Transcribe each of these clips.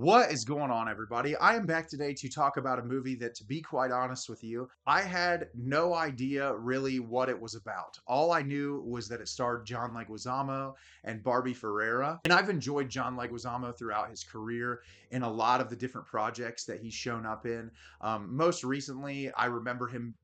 What is going on, everybody? I am back today to talk about a movie that, to be quite honest with you, I had no idea really what it was about. All I knew was that it starred John Leguizamo and Barbie Ferreira. And I've enjoyed John Leguizamo throughout his career in a lot of the different projects that he's shown up in. Most recently, I remember him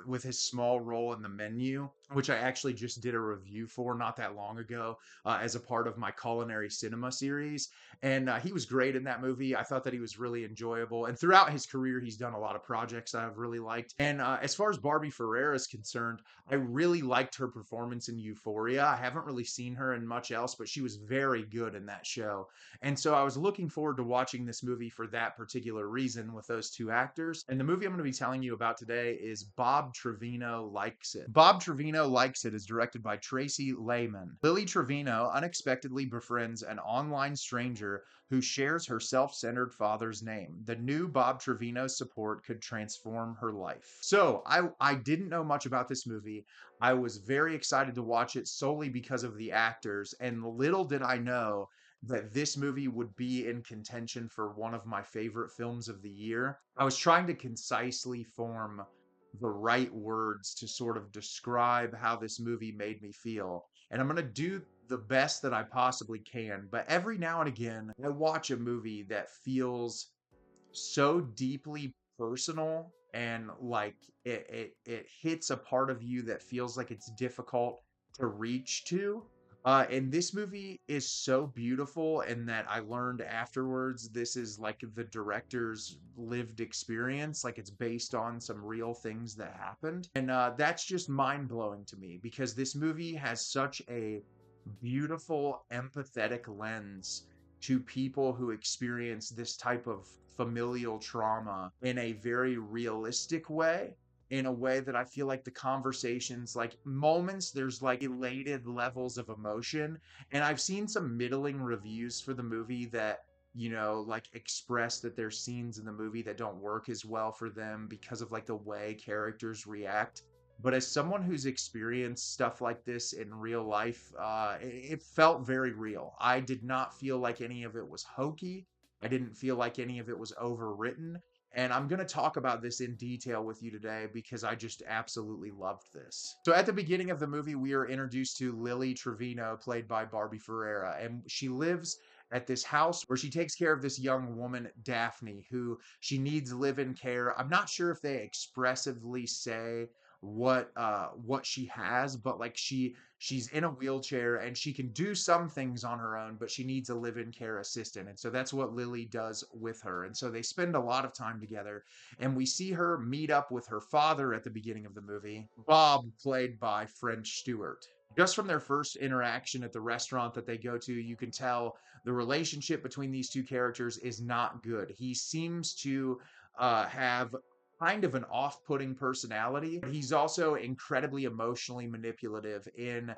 with his small role in The Menu, which I actually just did a review for not that long ago as a part of my culinary cinema series. And he was great in that movie. I thought that he was really enjoyable. And throughout his career, he's done a lot of projects I've really liked. And as far as Barbie Ferreira is concerned, I really liked her performance in Euphoria. I haven't really seen her in much else, but she was very good in that show. And so I was looking forward to watching this movie for that particular reason with those two actors. And the movie I'm going to be telling you about today is Bob Trevino Likes It. Bob Trevino Likes It is directed by Tracie Laymon. Lily Trevino unexpectedly befriends an online stranger who shares her self-centered father's name. The new Bob Trevino's support could transform her life. So I didn't know much about this movie. I was very excited to watch it solely because of the actors, and little did I know that this movie would be in contention for one of my favorite films of the year. I was trying to concisely form the right words to sort of describe how this movie made me feel. And I'm going to do the best that I possibly can. But every now and again, I watch a movie that feels so deeply personal and like it hits a part of you that feels like it's difficult to reach to. And this movie is so beautiful, and that I learned afterwards this is like the director's lived experience, like it's based on some real things that happened. And that's just mind blowing to me because this movie has such a beautiful, empathetic lens to people who experience this type of familial trauma in a very realistic way, in a way that I feel like the conversations, like moments, there's like elated levels of emotion. And I've seen some middling reviews for the movie that, like express that there's scenes in the movie that don't work as well for them because of like the way characters react. But as someone who's experienced stuff like this in real life, it felt very real. I did not feel like any of it was hokey. I didn't feel like any of it was overwritten. And I'm going to talk about this in detail with you today because I just absolutely loved this. So, at the beginning of the movie, we are introduced to Lily Trevino, played by Barbie Ferreira, and she lives at this house where she takes care of this young woman, Daphne, who she needs live-in care. I'm not sure if they expressively say what she has, but like she's in a wheelchair and she can do some things on her own, but she needs a live-in care assistant. And so that's what Lily does with her. And so they spend a lot of time together, and we see her meet up with her father at the beginning of the movie, Bob, played by French Stewart. Just from their first interaction at the restaurant that they go to, you can tell the relationship between these two characters is not good. He seems to have kind of an off-putting personality. He's also incredibly emotionally manipulative in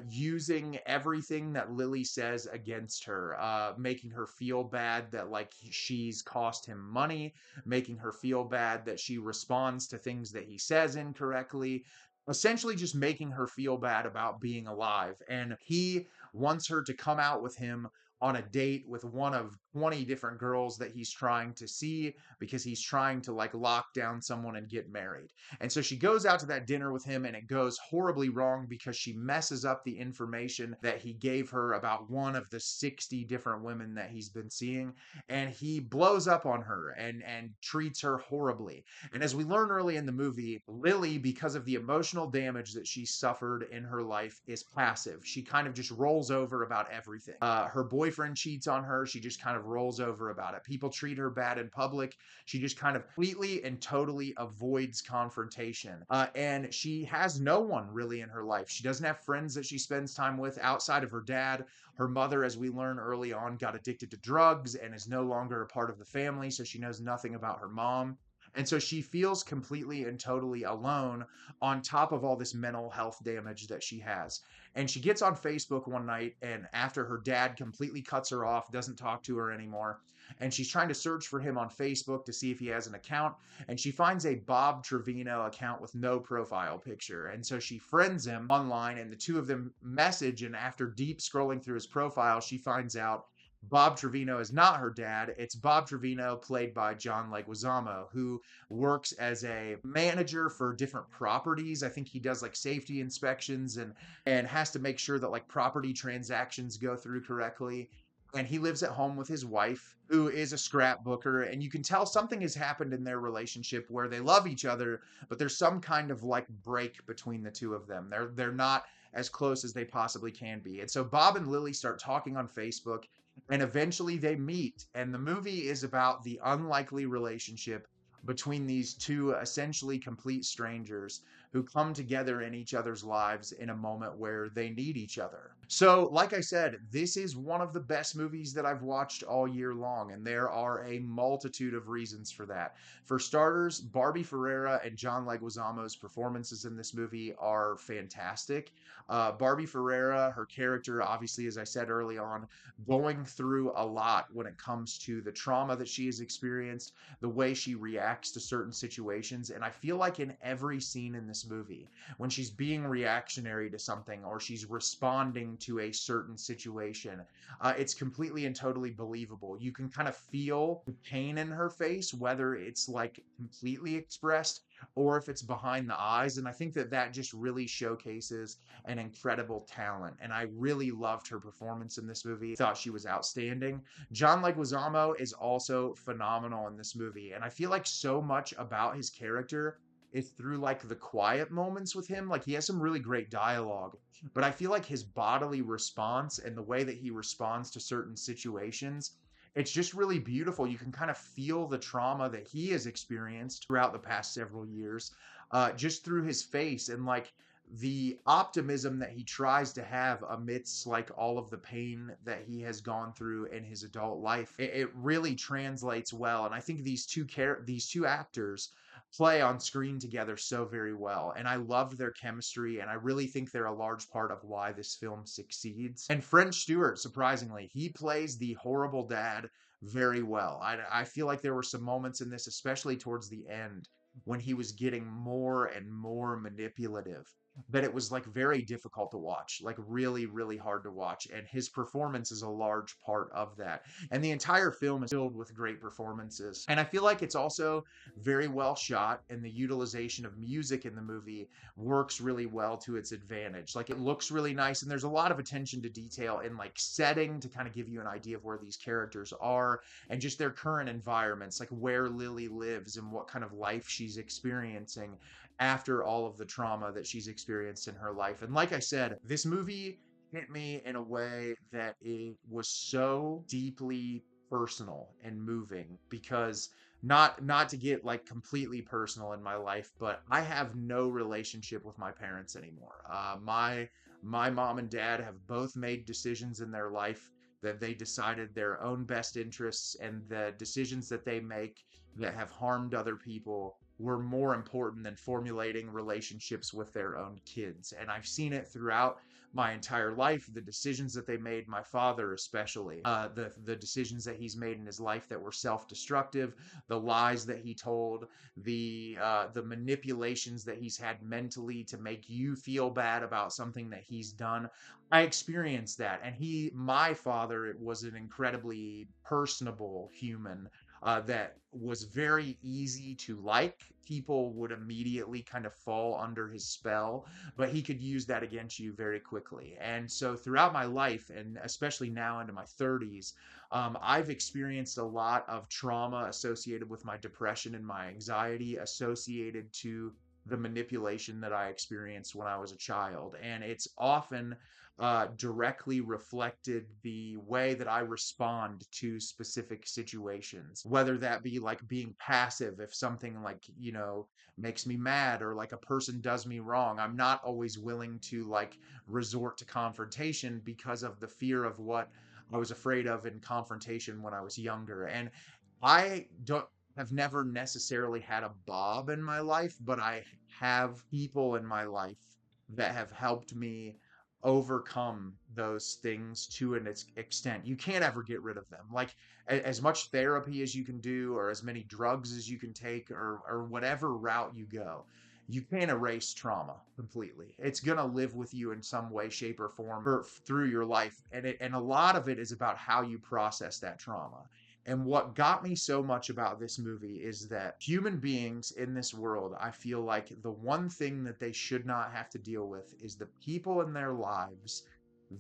using everything that Lily says against her, making her feel bad that like she's cost him money, making her feel bad that she responds to things that he says incorrectly, essentially just making her feel bad about being alive. And he wants her to come out with him on a date with one of 20 different girls that he's trying to see because he's trying to like lock down someone and get married. And so she goes out to that dinner with him, and it goes horribly wrong because she messes up the information that he gave her about one of the 60 different women that he's been seeing, and he blows up on her and treats her horribly. And as we learn early in the movie, Lily, because of the emotional damage that she suffered in her life, is passive. She kind of just rolls over about everything. Her boyfriend cheats on her. She just kind of rolls over about it. People treat her bad in public. She just kind of completely and totally avoids confrontation. And she has no one really in her life. She doesn't have friends that she spends time with outside of her dad. Her mother, as we learn early on, got addicted to drugs and is no longer a part of the family, so she knows nothing about her mom. And so she feels completely and totally alone on top of all this mental health damage that she has. And she gets on Facebook one night, and after her dad completely cuts her off, doesn't talk to her anymore, and she's trying to search for him on Facebook to see if he has an account, and she finds a Bob Trevino account with no profile picture. And so she friends him online, and the two of them message, and after deep scrolling through his profile, she finds out Bob Trevino is not her dad. It's Bob Trevino, played by John Leguizamo, who works as a manager for different properties. I think he does like safety inspections and has to make sure that like property transactions go through correctly. And he lives at home with his wife, who is a scrapbooker. And you can tell something has happened in their relationship where they love each other, but there's some kind of like break between the two of them. They're not as close as they possibly can be. And so Bob and Lily start talking on Facebook, and eventually they meet. And the movie is about the unlikely relationship between these two essentially complete strangers who come together in each other's lives in a moment where they need each other. So, like I said, this is one of the best movies that I've watched all year long, and there are a multitude of reasons for that. For starters, Barbie Ferreira and John Leguizamo's performances in this movie are fantastic. Barbie Ferreira, her character, obviously, as I said early on, going through a lot when it comes to the trauma that she has experienced, the way she reacts to certain situations. And I feel like in every scene in this movie, when she's being reactionary to something or she's responding to a certain situation, it's completely and totally believable. You can kind of feel the pain in her face, whether it's like completely expressed or if it's behind the eyes. And I think that that just really showcases an incredible talent. And I really loved her performance in this movie. Thought she was outstanding. John Leguizamo is also phenomenal in this movie. And I feel like so much about his character is through like the quiet moments with him. Like he has some really great dialogue, but I feel like his bodily response and the way that he responds to certain situations, it's just really beautiful. You can kind of feel the trauma that he has experienced throughout the past several years, just through his face and like the optimism that he tries to have amidst like all of the pain that he has gone through in his adult life. It really translates well, and I think these two actors play on screen together so very well. And I loved their chemistry, and I really think they're a large part of why this film succeeds. And French Stewart, surprisingly, he plays the horrible dad very well. I feel like there were some moments in this, especially towards the end, when he was getting more and more manipulative, that it was like very difficult to watch, like really, really hard to watch. And his performance is a large part of that. And the entire film is filled with great performances. And I feel like it's also very well shot, and the utilization of music in the movie works really well to its advantage. Like it looks really nice, and there's a lot of attention to detail in like setting to kind of give you an idea of where these characters are and just their current environments, like where Lily lives and what kind of life she's experiencing after all of the trauma that she's experienced in her life. And like I said, this movie hit me in a way that it was so deeply personal and moving, because not to get like completely personal in my life, but I have no relationship with my parents anymore. My mom and dad have both made decisions in their life that they decided their own best interests, and the decisions that they make that have harmed other people were more important than formulating relationships with their own kids. And I've seen it throughout my entire life. The decisions that they made, my father especially, the decisions that he's made in his life that were self-destructive, the lies that he told, the manipulations that he's had mentally to make you feel bad about something that he's done. I experienced that. And my father, was an incredibly personable human, that was very easy to like. People would immediately kind of fall under his spell, but he could use that against you very quickly. And so throughout my life, and especially now into my 30s, I've experienced a lot of trauma associated with my depression and my anxiety associated to the manipulation that I experienced when I was a child. And it's often directly reflected the way that I respond to specific situations, whether that be like being passive if something like, makes me mad, or like a person does me wrong. I'm not always willing to like resort to confrontation because of the fear of what I was afraid of in confrontation when I was younger. And I don't have never necessarily had a Bob in my life, but I have people in my life that have helped me overcome those things to an extent. You can't ever get rid of them. Like as much therapy as you can do, or as many drugs as you can take, or whatever route you go, you can't erase trauma completely. It's going to live with you in some way, shape, or form or through your life. And a lot of it is about how you process that trauma. And what got me so much about this movie is that human beings in this world, I feel like the one thing that they should not have to deal with is the people in their lives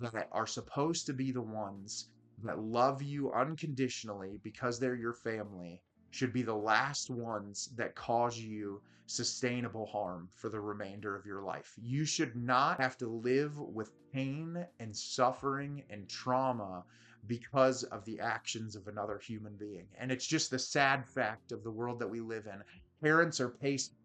that are supposed to be the ones that love you unconditionally because they're your family should be the last ones that cause you sustainable harm for the remainder of your life. You should not have to live with pain and suffering and trauma because of the actions of another human being. And it's just the sad fact of the world that we live in. Parents are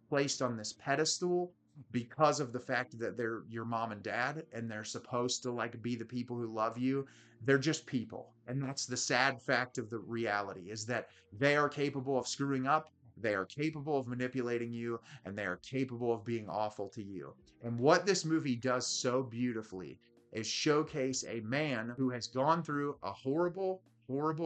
placed on this pedestal because of the fact that they're your mom and dad and they're supposed to like be the people who love you. They're just people. And that's the sad fact of the reality is that they are capable of screwing up, they are capable of manipulating you, and they are capable of being awful to you. And what this movie does so beautifully is showcase a man who has gone through a horrible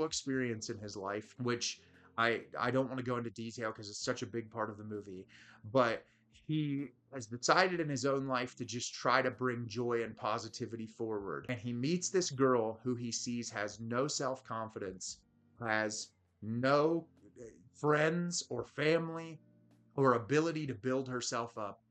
experience in his life, which I don't want to go into detail because it's such a big part of the movie, but he has decided in his own life to just try to bring joy and positivity forward. And he meets this girl who he sees has no self confidence, has no friends or family or ability to build herself up.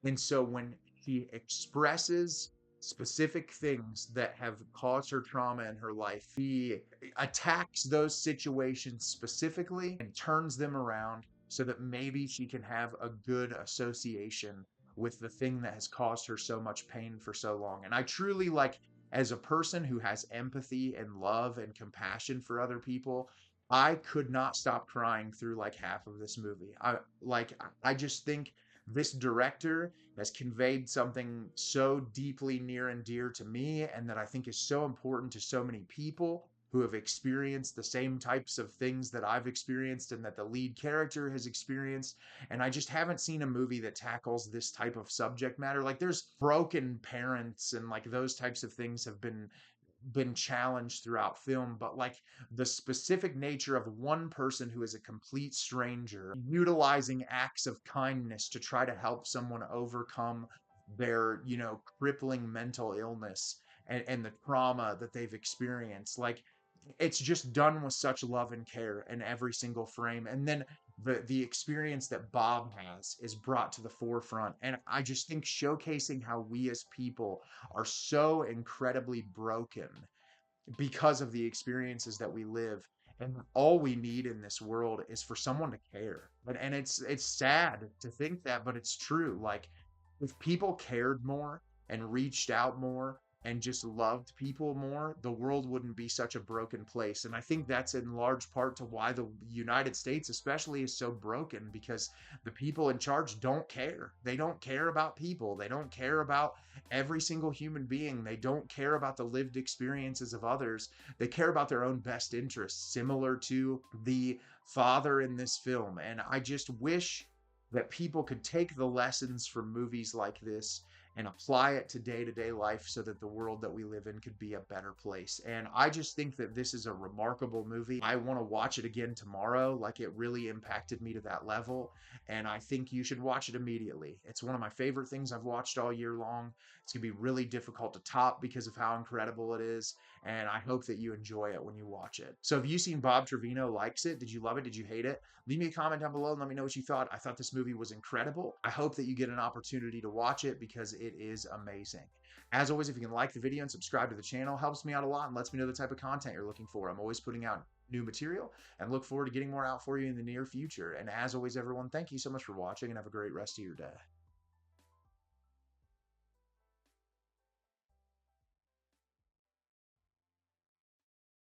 And so when she expresses specific things that have caused her trauma in her life, he attacks those situations specifically and turns them around so that maybe she can have a good association with the thing that has caused her so much pain for so long. And I truly like, as a person who has empathy and love and compassion for other people, I could not stop crying through like half of this movie. I just think this director has conveyed something so deeply near and dear to me and that I think is so important to so many people who have experienced the same types of things that I've experienced and that the lead character has experienced. And I just haven't seen a movie that tackles this type of subject matter. Like there's broken parents and like those types of things have been challenged throughout film, but like the specific nature of one person who is a complete stranger utilizing acts of kindness to try to help someone overcome their, crippling mental illness and the trauma that they've experienced. Like it's just done with such love and care in every single frame. And then the experience that Bob has is brought to the forefront. And I just think showcasing how we as people are so incredibly broken because of the experiences that we live, and all we need in this world is for someone to care. And it's sad to think that, but it's true. Like if people cared more and reached out more and just loved people more, the world wouldn't be such a broken place. And I think that's in large part to why the United States especially is so broken, because the people in charge don't care. They don't care about people. They don't care about every single human being. They don't care about the lived experiences of others. They care about their own best interests, similar to the father in this film. And I just wish that people could take the lessons from movies like this and apply it to day-to-day life so that the world that we live in could be a better place. And I just think that this is a remarkable movie. I want to watch it again tomorrow. Like it really impacted me to that level. And I think you should watch it immediately. It's one of my favorite things I've watched all year long. It's going to be really difficult to top because of how incredible it is. And I hope that you enjoy it when you watch it. So have you seen Bob Trevino Likes It? Did you love it? Did you hate it? Leave me a comment down below and let me know what you thought. I thought this movie was incredible. I hope that you get an opportunity to watch it because it is amazing. As always, if you can like the video and subscribe to the channel, helps me out a lot and lets me know the type of content you're looking for. I'm always putting out new material and look forward to getting more out for you in the near future. And as always, everyone, thank you so much for watching and have a great rest of your day.